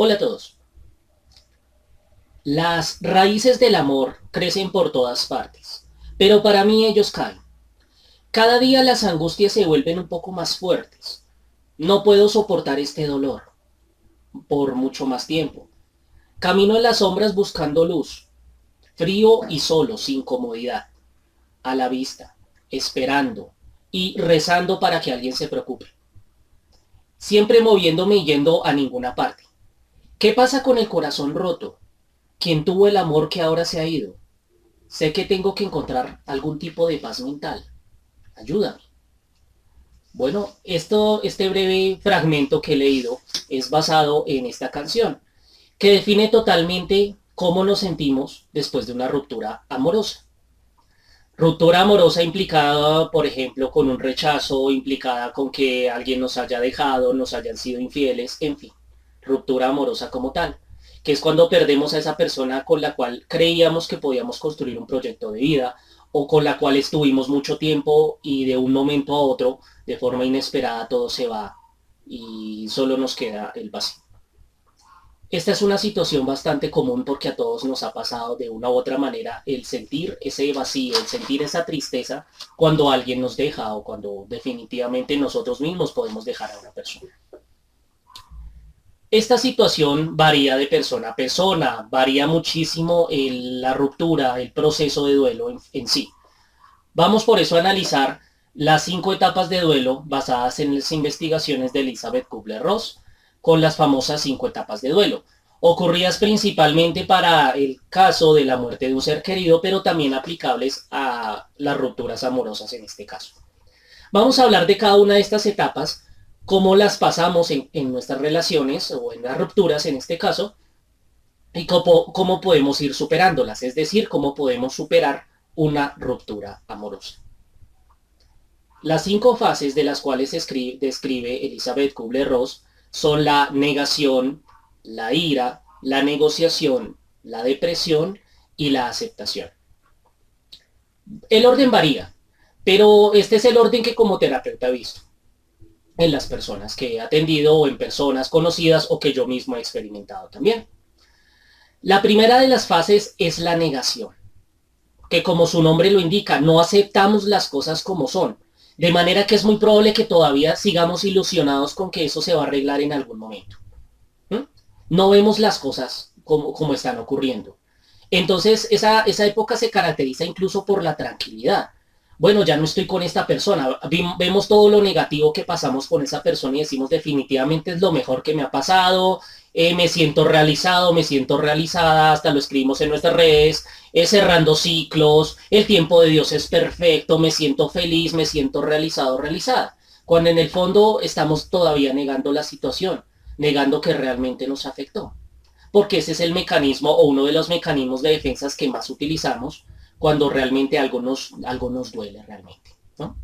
Hola a todos. Las raíces del amor crecen por todas partes, pero para mí ellos caen. Cada día las angustias se vuelven un poco más fuertes. No puedo soportar este dolor por mucho más tiempo. Camino en las sombras buscando luz, frío y solo, sin comodidad, a la vista, esperando y rezando para que alguien se preocupe. Siempre moviéndome y yendo a ninguna parte. ¿Qué pasa con el corazón roto? ¿Quién tuvo el amor que ahora se ha ido? Sé que tengo que encontrar algún tipo de paz mental. Ayúdame. Bueno, este breve fragmento que he leído es basado en esta canción, que define totalmente cómo nos sentimos después de una ruptura amorosa. Ruptura amorosa implicada, por ejemplo, con un rechazo, implicada con que alguien nos haya dejado, nos hayan sido infieles, en fin. Ruptura amorosa como tal, que es cuando perdemos a esa persona con la cual creíamos que podíamos construir un proyecto de vida o con la cual estuvimos mucho tiempo y de un momento a otro, de forma inesperada, todo se va y solo nos queda el vacío. Esta es una situación bastante común porque a todos nos ha pasado de una u otra manera el sentir ese vacío, el sentir esa tristeza cuando alguien nos deja o cuando definitivamente nosotros mismos podemos dejar a una persona. Esta situación varía de persona a persona, varía muchísimo la ruptura, el proceso de duelo en sí. Vamos por eso a analizar las 5 etapas de duelo basadas en las investigaciones de Elizabeth Kubler-Ross con las famosas 5 etapas de duelo, ocurridas principalmente para el caso de la muerte de un ser querido, pero también aplicables a las rupturas amorosas en este caso. Vamos a hablar de cada una de estas etapas, cómo las pasamos en nuestras relaciones o en las rupturas en este caso, y cómo podemos ir superándolas, es decir, cómo podemos superar una ruptura amorosa. Las 5 fases de las cuales describe Elizabeth Kubler-Ross son la negación, la ira, la negociación, la depresión y la aceptación. El orden varía, pero este es el orden que como terapeuta he visto en las personas que he atendido o en personas conocidas o que yo mismo he experimentado también. La primera de las fases es la negación, que como su nombre lo indica, no aceptamos las cosas como son, de manera que es muy probable que todavía sigamos ilusionados con que eso se va a arreglar en algún momento. ¿Mm? No vemos las cosas como están ocurriendo. Entonces, esa época se caracteriza incluso por la tranquilidad. Bueno, ya no estoy con esta persona. Vemos todo lo negativo que pasamos con esa persona y decimos definitivamente es lo mejor que me ha pasado, me siento realizado, me siento realizada, hasta lo escribimos en nuestras redes, cerrando ciclos, el tiempo de Dios es perfecto, me siento feliz, me siento realizado, realizada. Cuando en el fondo estamos todavía negando la situación, negando que realmente nos afectó, porque ese es el mecanismo o uno de los mecanismos de defensas que más utilizamos cuando realmente algo nos duele realmente, ¿no?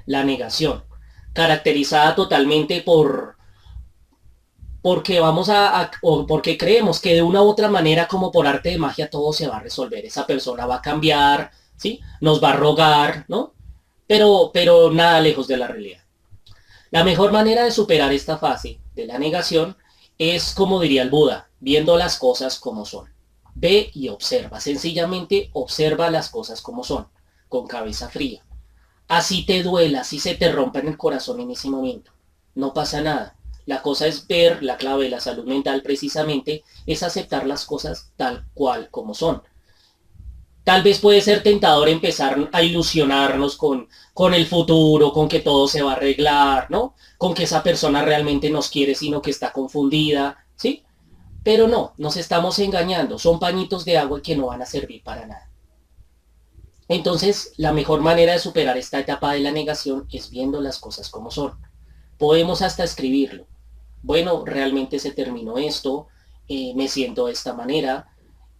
La negación, caracterizada totalmente porque o porque creemos que de una u otra manera, como por arte de magia, todo se va a resolver. Esa persona va a cambiar, ¿sí? Nos va a rogar, ¿no? Pero nada lejos de la realidad. La mejor manera de superar esta fase de la negación es, como diría el Buda, viendo las cosas como son. Ve y observa, sencillamente observa las cosas como son, con cabeza fría. Así te duela, así se te rompa en el corazón en ese momento. No pasa nada. La cosa es ver, la clave de la salud mental precisamente es aceptar las cosas tal cual como son. Tal vez puede ser tentador empezar a ilusionarnos con el futuro, con que todo se va a arreglar, ¿no? Con que esa persona realmente nos quiere, sino que está confundida, ¿sí? Pero no, nos estamos engañando. Son pañitos de agua que no van a servir para nada. Entonces, la mejor manera de superar esta etapa de la negación es viendo las cosas como son. Podemos hasta escribirlo. Bueno, realmente se terminó esto, me siento de esta manera,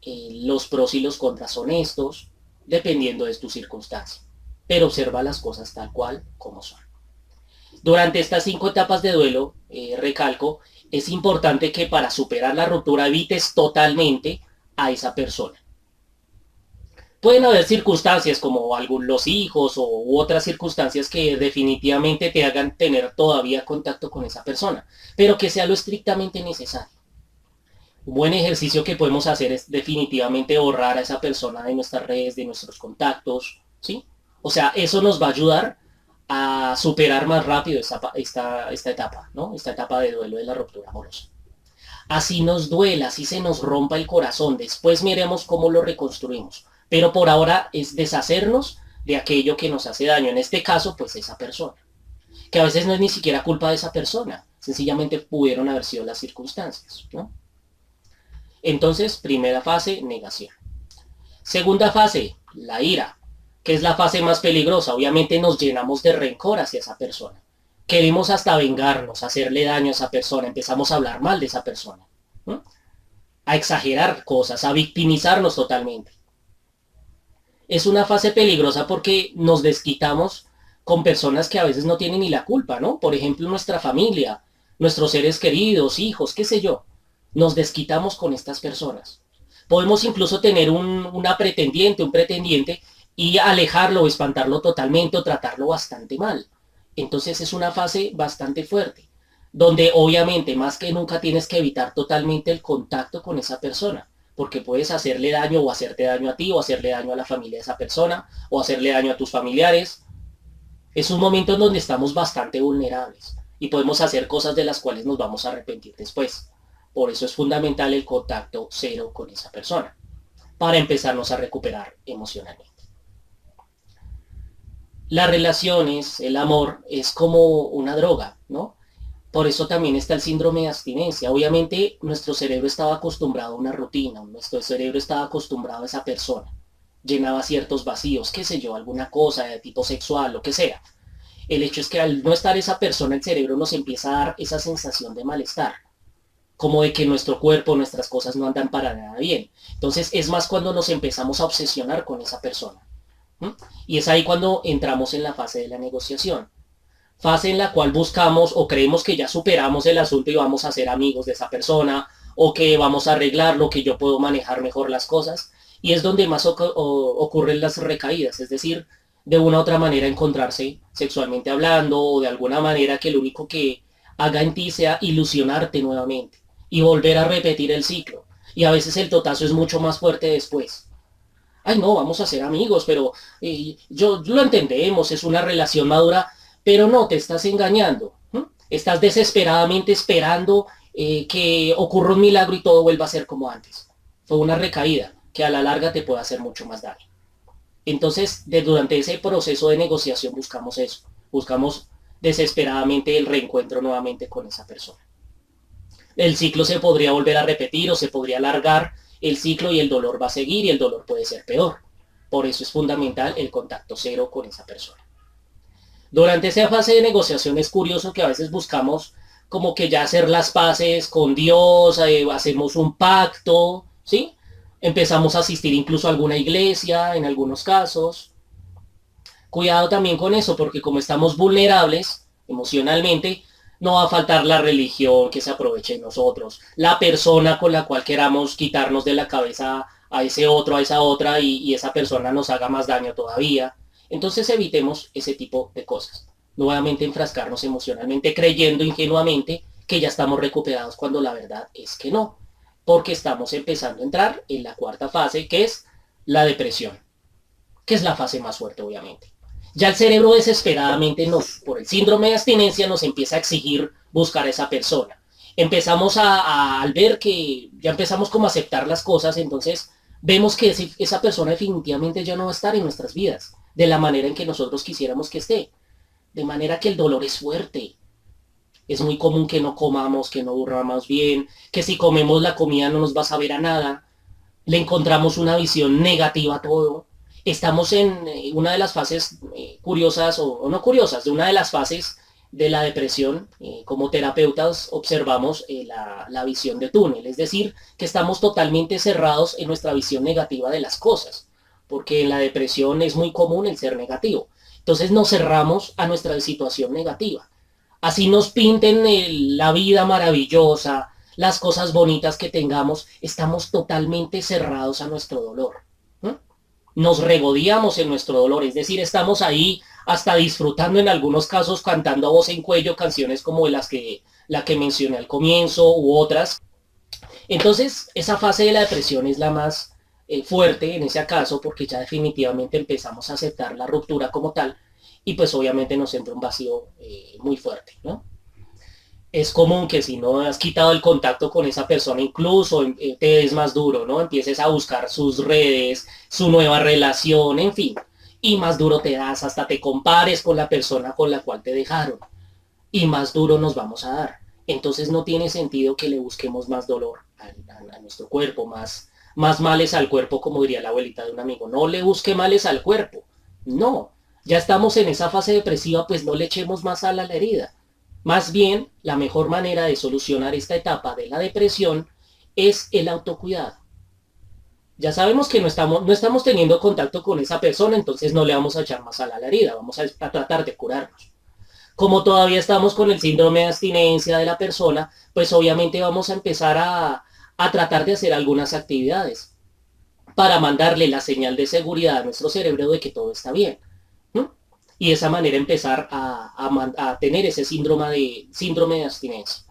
los pros y los contras son estos, dependiendo de tu circunstancia. Pero observa las cosas tal cual como son. Durante estas 5 etapas de duelo, recalco, es importante que para superar la ruptura evites totalmente a esa persona. Pueden haber circunstancias como los hijos u otras circunstancias que definitivamente te hagan tener todavía contacto con esa persona, pero que sea lo estrictamente necesario. Un buen ejercicio que podemos hacer es definitivamente borrar a esa persona de nuestras redes, de nuestros contactos, ¿sí? O sea, eso nos va a ayudar a superar más rápido esta etapa, ¿no? Esta etapa de duelo de la ruptura amorosa. Así nos duela, así se nos rompa el corazón, después miremos cómo lo reconstruimos. Pero por ahora es deshacernos de aquello que nos hace daño, en este caso, pues esa persona. Que a veces no es ni siquiera culpa de esa persona, sencillamente pudieron haber sido las circunstancias, ¿no? Entonces, primera fase, negación. Segunda fase, la ira, que es la fase más peligrosa. Obviamente nos llenamos de rencor hacia esa persona. Queremos hasta vengarnos, hacerle daño a esa persona, empezamos a hablar mal de esa persona, ¿no? A exagerar cosas, a victimizarnos totalmente. Es una fase peligrosa porque nos desquitamos con personas que a veces no tienen ni la culpa, ¿no? Por ejemplo, nuestra familia, nuestros seres queridos, hijos, qué sé yo. Nos desquitamos con estas personas. Podemos incluso tener una pretendiente, un pretendiente, y alejarlo o espantarlo totalmente o tratarlo bastante mal. Entonces es una fase bastante fuerte, donde obviamente más que nunca tienes que evitar totalmente el contacto con esa persona, porque puedes hacerle daño o hacerte daño a ti o hacerle daño a la familia de esa persona o hacerle daño a tus familiares. Es un momento en donde estamos bastante vulnerables y podemos hacer cosas de las cuales nos vamos a arrepentir después. Por eso es fundamental el contacto cero con esa persona, para empezarnos a recuperar emocionalmente. Las relaciones, el amor, es como una droga, ¿no? Por eso también está el síndrome de abstinencia. Obviamente nuestro cerebro estaba acostumbrado a una rutina, nuestro cerebro estaba acostumbrado a esa persona. Llenaba ciertos vacíos, qué sé yo, alguna cosa de tipo sexual, lo que sea. El hecho es que al no estar esa persona, el cerebro nos empieza a dar esa sensación de malestar, como de que nuestro cuerpo, nuestras cosas no andan para nada bien. Entonces es más cuando nos empezamos a obsesionar con esa persona. Y es ahí cuando entramos en la fase de la negociación. Fase en la cual buscamos o creemos que ya superamos el asunto y vamos a ser amigos de esa persona o que vamos a arreglarlo, que yo puedo manejar mejor las cosas. Y es donde más ocurren las recaídas, es decir, de una u otra manera encontrarse sexualmente hablando o de alguna manera que lo único que haga en ti sea ilusionarte nuevamente y volver a repetir el ciclo. Y a veces el totazo es mucho más fuerte después. Ay, no, vamos a ser amigos, pero yo lo entendemos, es una relación madura, pero no, te estás engañando. ¿No? Estás desesperadamente esperando que ocurra un milagro y todo vuelva a ser como antes. Fue una recaída que a la larga te puede hacer mucho más daño. Entonces, durante ese proceso de negociación buscamos eso, buscamos desesperadamente el reencuentro nuevamente con esa persona. El ciclo se podría volver a repetir o se podría alargar el ciclo y el dolor va a seguir y el dolor puede ser peor. Por eso es fundamental el contacto cero con esa persona. Durante esa fase de negociación es curioso que a veces buscamos como que ya hacer las paces con Dios, hacemos un pacto, ¿sí? Empezamos a asistir incluso a alguna iglesia en algunos casos. Cuidado también con eso, porque como estamos vulnerables emocionalmente, no va a faltar la religión que se aproveche de nosotros, la persona con la cual queramos quitarnos de la cabeza a ese otro, a esa otra, y esa persona nos haga más daño todavía. Entonces evitemos ese tipo de cosas. Nuevamente enfrascarnos emocionalmente creyendo ingenuamente que ya estamos recuperados cuando la verdad es que no, porque estamos empezando a entrar en la cuarta fase, que es la depresión, que es la fase más fuerte obviamente. Ya el cerebro desesperadamente por el síndrome de abstinencia nos empieza a exigir buscar a esa persona. Empezamos al ver que ya empezamos como a aceptar las cosas, entonces vemos que esa persona definitivamente ya no va a estar en nuestras vidas de la manera en que nosotros quisiéramos que esté. De manera que el dolor es fuerte. Es muy común que no comamos, que no durmamos bien, que si comemos la comida no nos va a saber a nada. Le encontramos una visión negativa a todo. Estamos en una de las fases curiosas o no curiosas, de una de las fases de la depresión. Como terapeutas observamos la visión de túnel, es decir, que estamos totalmente cerrados en nuestra visión negativa de las cosas, porque en la depresión es muy común el ser negativo. Entonces nos cerramos a nuestra situación negativa. Así nos pinten la vida maravillosa, las cosas bonitas que tengamos, estamos totalmente cerrados a nuestro dolor. ¿No? nos regodíamos en nuestro dolor, es decir, estamos ahí hasta disfrutando en algunos casos, cantando a voz en cuello canciones como la que mencioné al comienzo u otras. Entonces, esa fase de la depresión es la más fuerte en ese caso, porque ya definitivamente empezamos a aceptar la ruptura como tal, y pues obviamente nos entra un vacío muy fuerte, ¿no? Es común que si no has quitado el contacto con esa persona, incluso te es más duro, ¿no? Empieces a buscar sus redes, su nueva relación, en fin. Y más duro te das, hasta te compares con la persona con la cual te dejaron. Y más duro nos vamos a dar. Entonces no tiene sentido que le busquemos más dolor a nuestro cuerpo, más males al cuerpo, como diría la abuelita de un amigo. No le busque males al cuerpo. No. Ya estamos en esa fase depresiva, pues no le echemos más sal a la herida. Más bien, la mejor manera de solucionar esta etapa de la depresión es el autocuidado. Ya sabemos que no estamos teniendo contacto con esa persona, entonces no le vamos a echar más sal a la herida, vamos a tratar de curarnos. Como todavía estamos con el síndrome de abstinencia de la persona, pues obviamente vamos a empezar a tratar de hacer algunas actividades para mandarle la señal de seguridad a nuestro cerebro de que todo está bien. ¿No? Y de esa manera empezar a tener ese síndrome de abstinencia.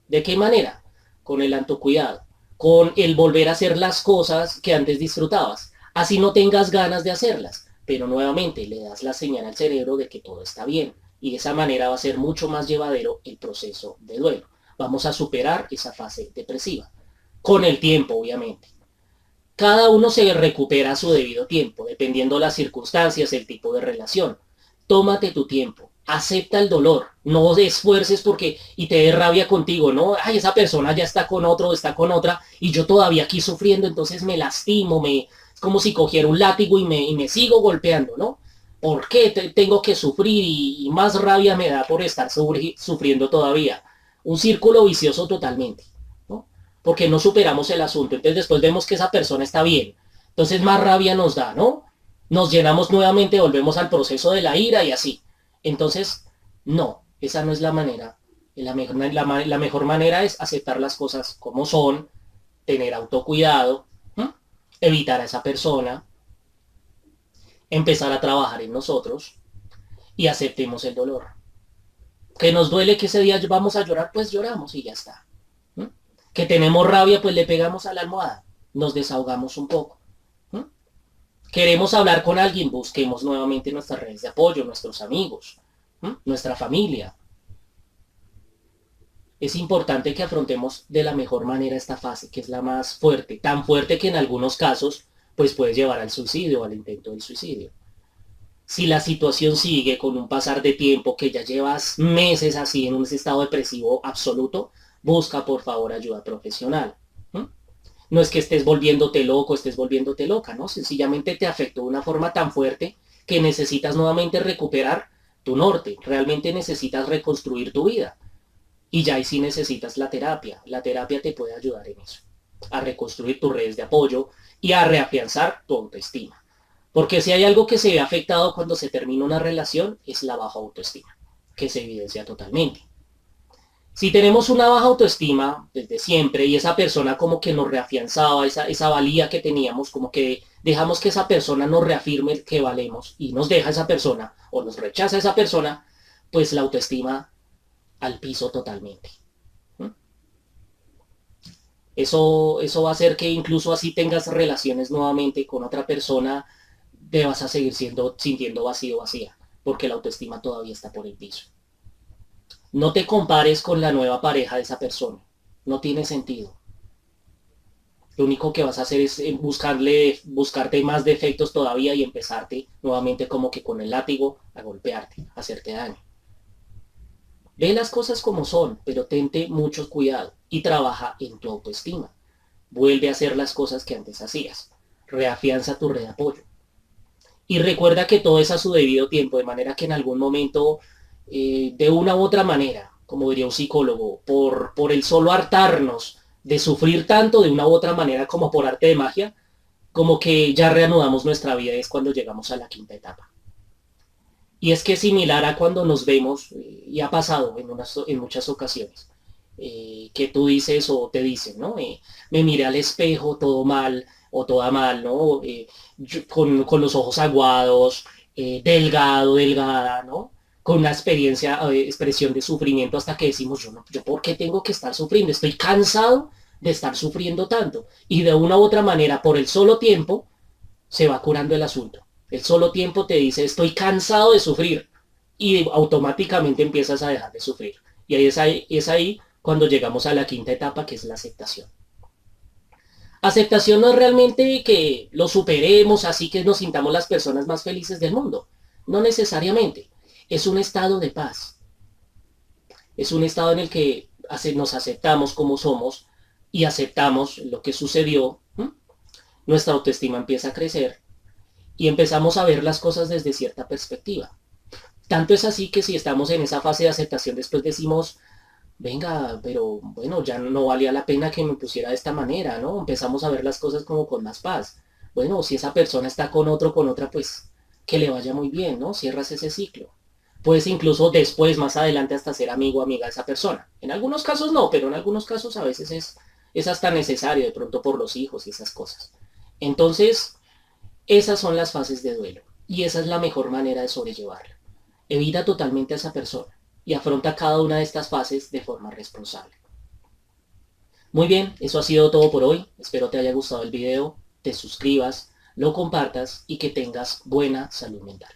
¿De qué manera? Con el autocuidado, con el volver a hacer las cosas que antes disfrutabas, así no tengas ganas de hacerlas, pero nuevamente le das la señal al cerebro de que todo está bien y de esa manera va a ser mucho más llevadero el proceso de duelo. Vamos a superar esa fase depresiva, con el tiempo obviamente. Cada uno se recupera a su debido tiempo, dependiendo las circunstancias, el tipo de relación. Tómate tu tiempo, acepta el dolor, no te esfuerces porque y te dé rabia contigo, ¿no? Ay, esa persona ya está con otro, está con otra y yo todavía aquí sufriendo, entonces me lastimo, es como si cogiera un látigo y me sigo golpeando, ¿no? ¿Por qué tengo que sufrir y más rabia me da por estar sufriendo todavía? Un círculo vicioso totalmente, ¿no? Porque no superamos el asunto. Entonces después vemos que esa persona está bien. Entonces más rabia nos da, ¿no? Nos llenamos nuevamente, volvemos al proceso de la ira y así. Entonces, no, esa no es la manera. La mejor manera es aceptar las cosas como son, tener autocuidado, ¿no? Evitar a esa persona, empezar a trabajar en nosotros y aceptemos el dolor. Que nos duele que ese día vamos a llorar, pues lloramos y ya está. ¿No? Que tenemos rabia, pues le pegamos a la almohada, nos desahogamos un poco. ¿No? Queremos hablar con alguien, busquemos nuevamente nuestras redes de apoyo, nuestros amigos, ¿no? Nuestra familia. Es importante que afrontemos de la mejor manera esta fase, que es la más fuerte, tan fuerte que en algunos casos pues puede llevar al suicidio o al intento del suicidio. Si la situación sigue con un pasar de tiempo que ya llevas meses así en un estado depresivo absoluto, busca por favor ayuda profesional. ¿Mm? No es que estés volviéndote loco, estés volviéndote loca, ¿no? Sencillamente te afectó de una forma tan fuerte que necesitas nuevamente recuperar tu norte, realmente necesitas reconstruir tu vida. Y ya ahí sí necesitas la terapia. La terapia te puede ayudar en eso, a reconstruir tus redes de apoyo y a reafianzar tu autoestima. Porque si hay algo que se ve afectado cuando se termina una relación, es la baja autoestima, que se evidencia totalmente. Si tenemos una baja autoestima desde siempre y esa persona como que nos reafianzaba, esa valía que teníamos, como que dejamos que esa persona nos reafirme que valemos y nos deja esa persona o nos rechaza esa persona, pues la autoestima al piso totalmente. Eso va a hacer que incluso así tengas relaciones nuevamente con otra persona, te vas a seguir sintiendo vacío, vacía, porque la autoestima todavía está por el piso. No te compares con la nueva pareja de esa persona. No tiene sentido. Lo único que vas a hacer es buscarte más defectos todavía y empezarte nuevamente como que con el látigo a golpearte, a hacerte daño. Ve las cosas como son, pero tente mucho cuidado y trabaja en tu autoestima. Vuelve a hacer las cosas que antes hacías. Reafianza tu red de apoyo. Y recuerda que todo es a su debido tiempo, de manera que en algún momento, de una u otra manera, como diría un psicólogo, por el solo hartarnos de sufrir tanto de una u otra manera como por arte de magia, como que ya reanudamos nuestra vida, es cuando llegamos a la quinta etapa. Y es que es similar a cuando nos vemos, y ha pasado en muchas ocasiones, que tú dices o te dicen, ¿no? Me miré al espejo, todo mal, o toda mal, ¿no? Con los ojos aguados, delgado, delgada, ¿no? Con una expresión de sufrimiento hasta que decimos, yo, no, yo ¿por qué tengo que estar sufriendo? Estoy cansado de estar sufriendo tanto. Y de una u otra manera, por el solo tiempo, se va curando el asunto. El solo tiempo te dice, estoy cansado de sufrir. Y automáticamente empiezas a dejar de sufrir. Y es ahí cuando llegamos a la quinta etapa, que es la aceptación. Aceptación no es realmente que lo superemos, así que nos sintamos las personas más felices del mundo. No necesariamente. Es un estado de paz. Es un estado en el que nos aceptamos como somos y aceptamos lo que sucedió. Nuestra autoestima empieza a crecer y empezamos a ver las cosas desde cierta perspectiva. Tanto es así que si estamos en esa fase de aceptación, después decimos, venga, pero bueno, ya no valía la pena que me pusiera de esta manera, ¿no? Empezamos a ver las cosas como con más paz. Bueno, si esa persona está con otro, con otra, pues que le vaya muy bien, ¿no? Cierras ese ciclo. Puedes incluso después, más adelante, hasta ser amigo o amiga de esa persona. En algunos casos no, pero en algunos casos a veces es hasta necesario, de pronto por los hijos y esas cosas. Entonces, esas son las fases de duelo y esa es la mejor manera de sobrellevarlo. Evita totalmente a esa persona y afronta cada una de estas fases de forma responsable. Muy bien, eso ha sido todo por hoy. Espero te haya gustado el video, te suscribas, lo compartas y que tengas buena salud mental.